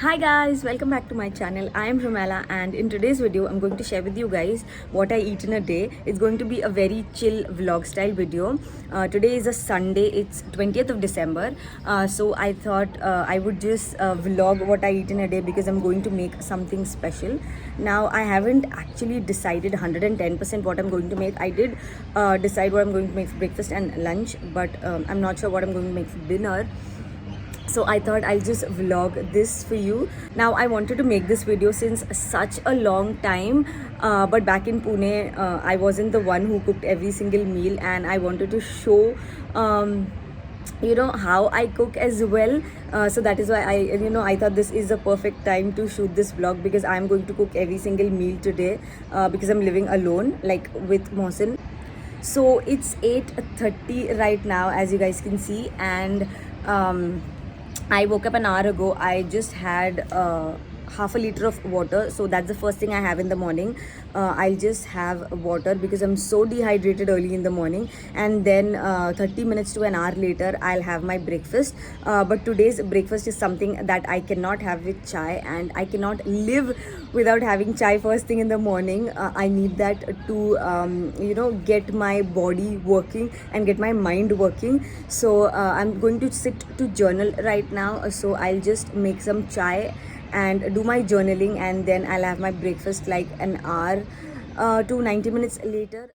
Hi guys, welcome back to my channel. I am Rumela and in today's video I'm going to share with you guys what I eat in a day. It's going to be a very chill vlog style video. Today is a Sunday, it's 20th of December. So I thought I would just vlog what I eat in a day because I'm going to make something special. Now I haven't actually decided 110% what I'm going to make. I did decide what I'm going to make for breakfast and lunch, but I'm not sure what I'm going to make for dinner. So I thought I'll just vlog this for you. Now I wanted to make this video since such a long time, but back in Pune I wasn't the one who cooked every single meal, and I wanted to show how I cook as well. So that is why I thought this is the perfect time to shoot this vlog, because I'm going to cook every single meal today, because I'm living alone, like with Mohsin. So it's 8:30 right now, as you guys can see, and I woke up an hour ago. I just had half a liter of water, so that's the first thing I have in the morning. I'll just have water because I'm so dehydrated early in the morning, and then 30 minutes to an hour later I'll have my breakfast. But today's breakfast is something that I cannot have with chai, and I cannot live without having chai first thing in the morning. I need that to get my body working and get my mind working. So I'm going to sit to journal right now, so I'll just make some chai and do my journaling, and then I'll have my breakfast like an hour to 90 minutes later.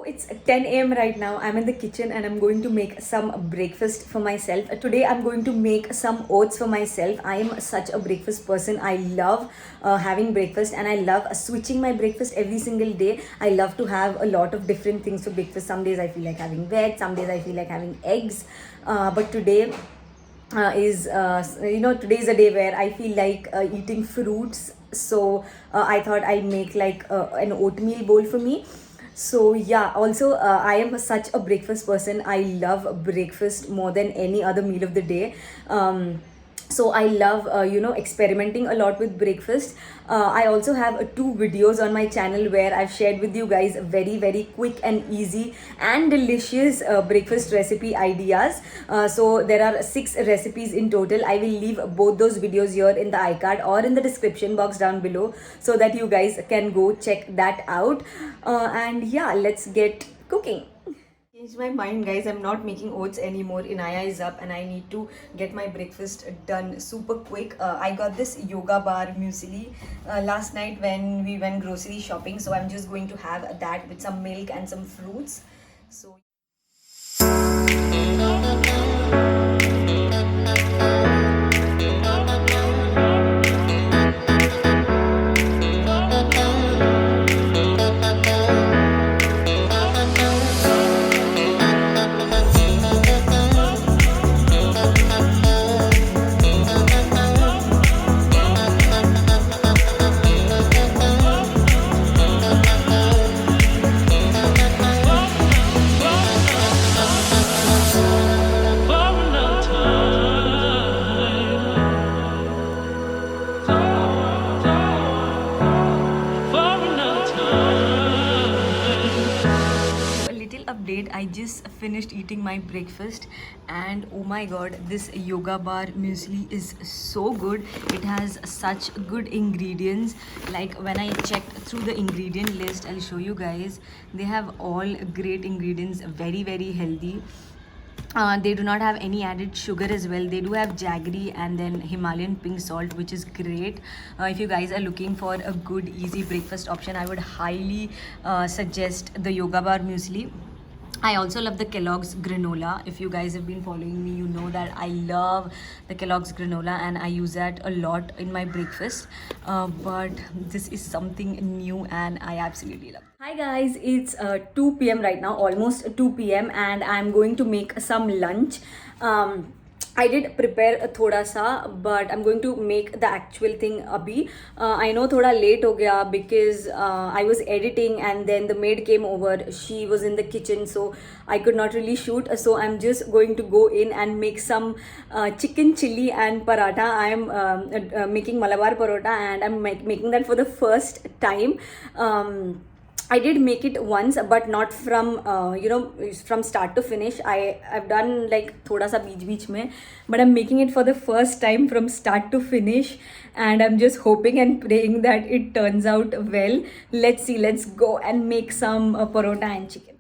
It's 10 a.m. right now. I'm in the kitchen and I'm going to make some breakfast for myself. Today I'm going to make some oats for myself. I am such a breakfast person. I love having breakfast, and I love switching my breakfast every single day. I love to have a lot of different things for breakfast. Some days I feel like having veg, some days I feel like having eggs. But today today is a day where I feel like eating fruits. So I thought I'd make like an oatmeal bowl for me. So yeah, also I am such a breakfast person. I love breakfast more than any other meal of the day. So I love experimenting a lot with breakfast. I also have two videos on my channel where I've shared with you guys very quick and easy and delicious breakfast recipe ideas. So there are 6 recipes in total. I will leave both those videos here in the iCard or in the description box down below, so that you guys can go check that out. And yeah, let's get cooking. Changed my mind, guys. I'm not making oats anymore. Inaya is up and I need to get my breakfast done super quick. I got this yoga bar museli last night when we went grocery shopping, so I'm just going to have that with some milk and some fruits. So update, I just finished eating my breakfast, and oh my god, this yoga bar muesli is so good. It has such good ingredients. Like when I checked through the ingredient list, I'll show you guys, they have all great ingredients, very healthy. They do not have any added sugar as well. They do have jaggery and then Himalayan pink salt, which is great. If you guys are looking for a good easy breakfast option, I would highly suggest the Yoga Bar muesli. I also love the Kellogg's granola. If you guys have been following me, you know that I love the Kellogg's granola and I use that a lot in my breakfast. But this is something new and I absolutely love. Hi guys, it's 2 p.m. right now, almost 2 p.m. and I'm going to make some lunch. I did prepare a thoda sa, but I'm going to make the actual thing abhi. I know thoda late ho gaya because I was editing and then the maid came over. She was in the kitchen, so I could not really shoot. So I'm just going to go in and make some chicken chilli and paratha. I'm making Malabar parotha and I'm making that for the first time. I did make it once, but not from from start to finish. I've done like thoda sa beech mein, but I'm making it for the first time from start to finish, and I'm just hoping and praying that it turns out well. Let's see. Let's go and make some parota and chicken.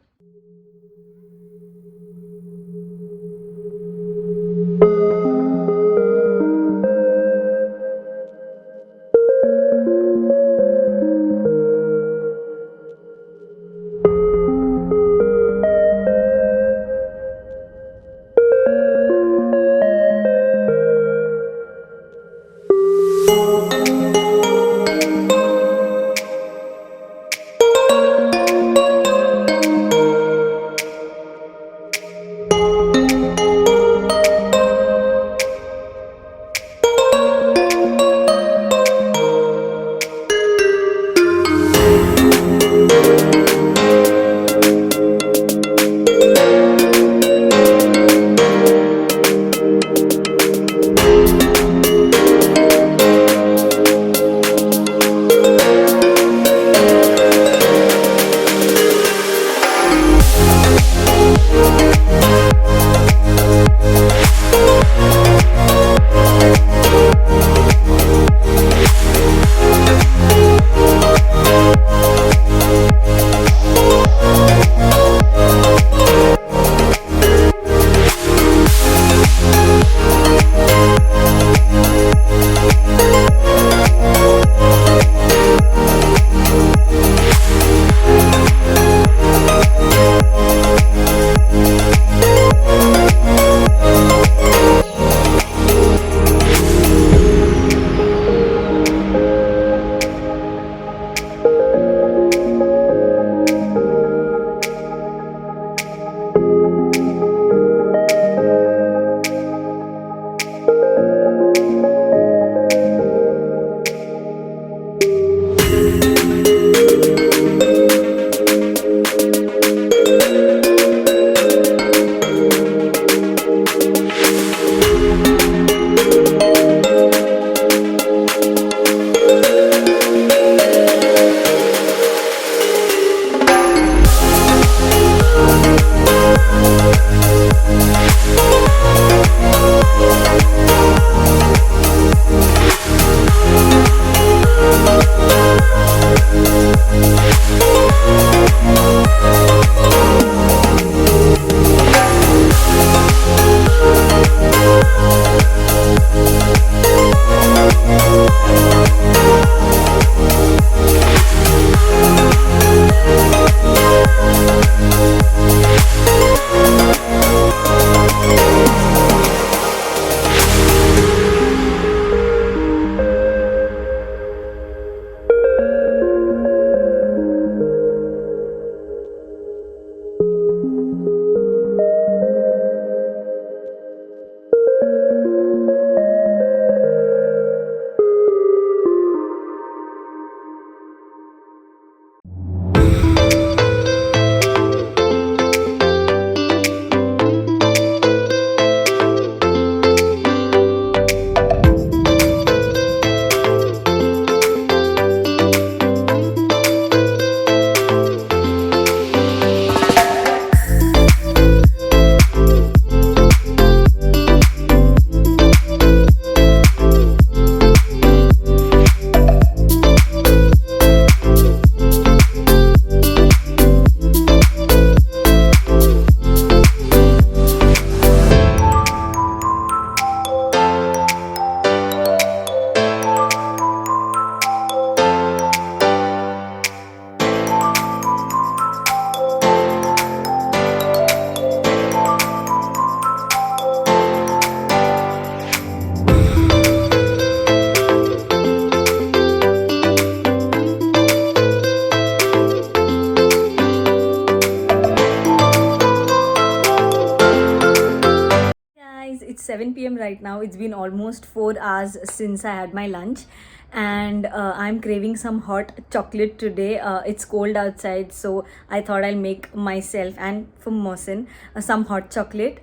it's 7 p.m. right now. It's been almost 4 hours since I had my lunch, and I'm craving some hot chocolate today. It's cold outside, so I thought I'll make myself and for Mohsin some hot chocolate.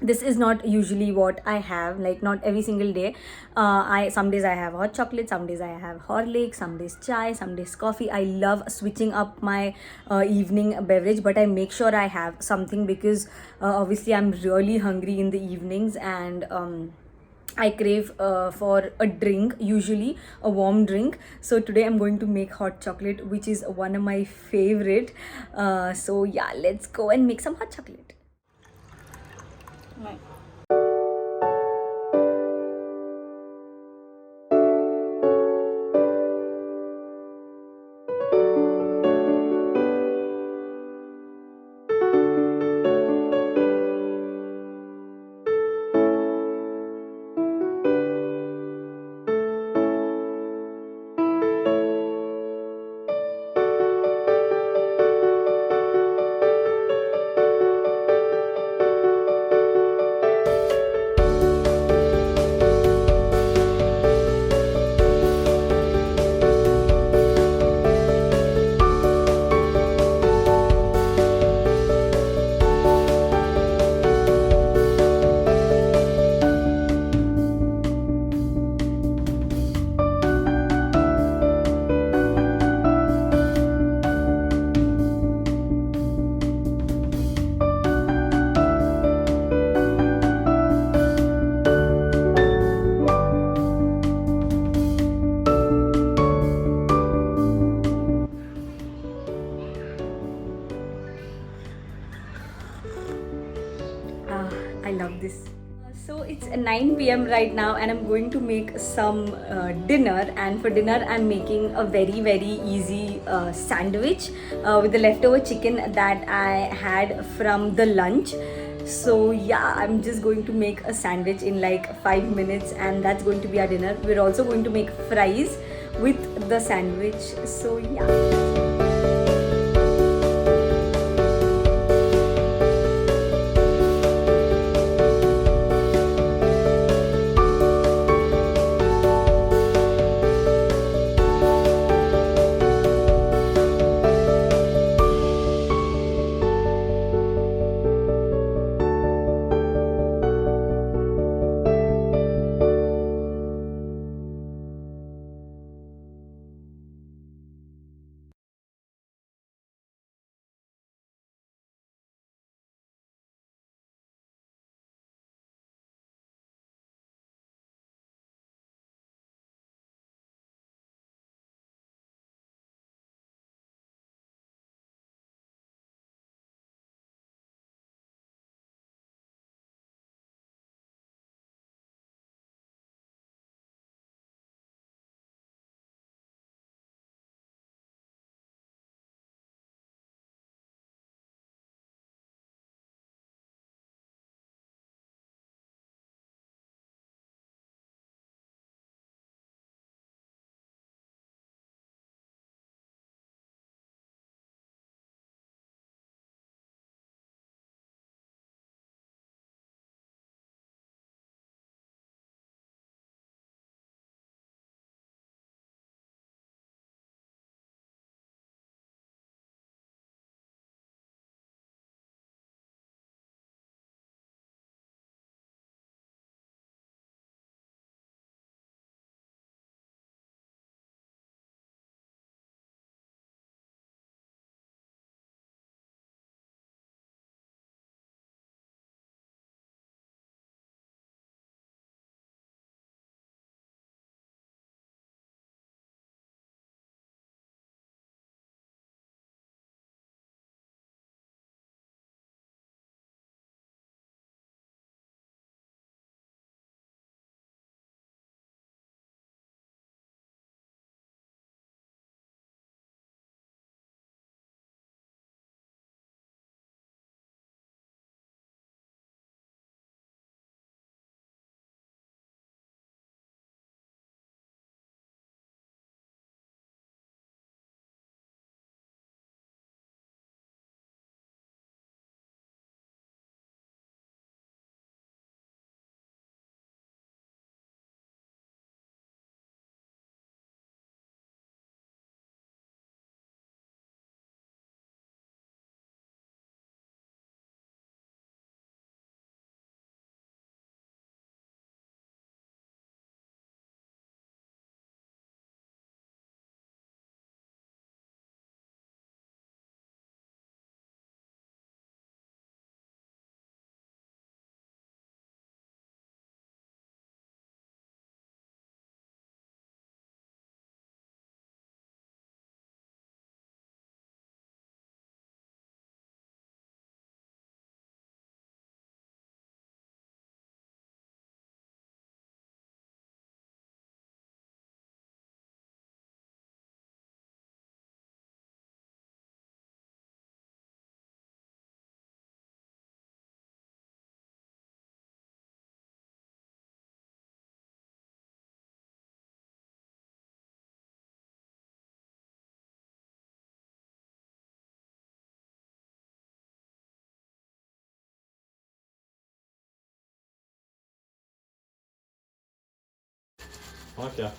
This is not usually what I have, like not every single day. I Some days I have hot chocolate, some days I have Horlicks, some days chai, some days coffee. I love switching up my evening beverage, but I make sure I have something because obviously I'm really hungry in the evenings, and I crave for a drink, usually a warm drink. So today I'm going to make hot chocolate, which is one of my favorite. So yeah, let's go and make some hot chocolate. Right. I love this. So it's 9 p.m. right now, and I'm going to make some dinner. And for dinner, I'm making a very easy sandwich with the leftover chicken that I had from the lunch. So yeah, I'm just going to make a sandwich in like 5 minutes, and that's going to be our dinner. We're also going to make fries with the sandwich. So yeah. Okay.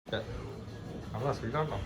Okay. Sweet ആണോ?